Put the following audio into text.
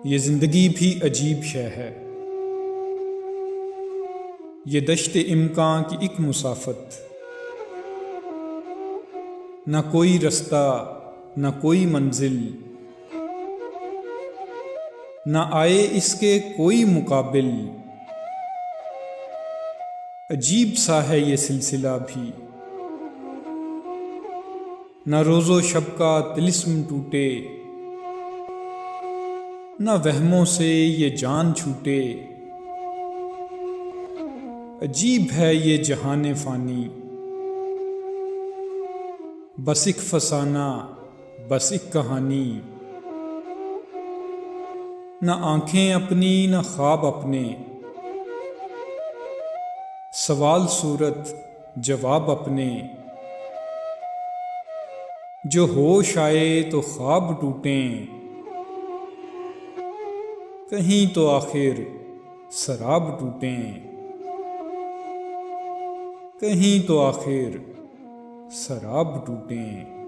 یہ زندگی بھی عجیب شے ہے، یہ دشت امکان کی ایک مسافت، نہ کوئی رستہ نہ کوئی منزل، نہ آئے اس کے کوئی مقابل۔ عجیب سا ہے یہ سلسلہ بھی، نہ روز و شب کا طلسم ٹوٹے، نہ وہموں سے یہ جان چھوٹے۔ عجیب ہے یہ جہان فانی، بس ایک فسانہ بس ایک کہانی، نہ آنکھیں اپنی نہ خواب اپنے، سوال صورت جواب اپنے۔ جو ہوش آئے تو خواب ٹوٹیں، کہیں تو آخر سراب ٹوٹیں، کہیں تو آخر سراب ٹوٹیں۔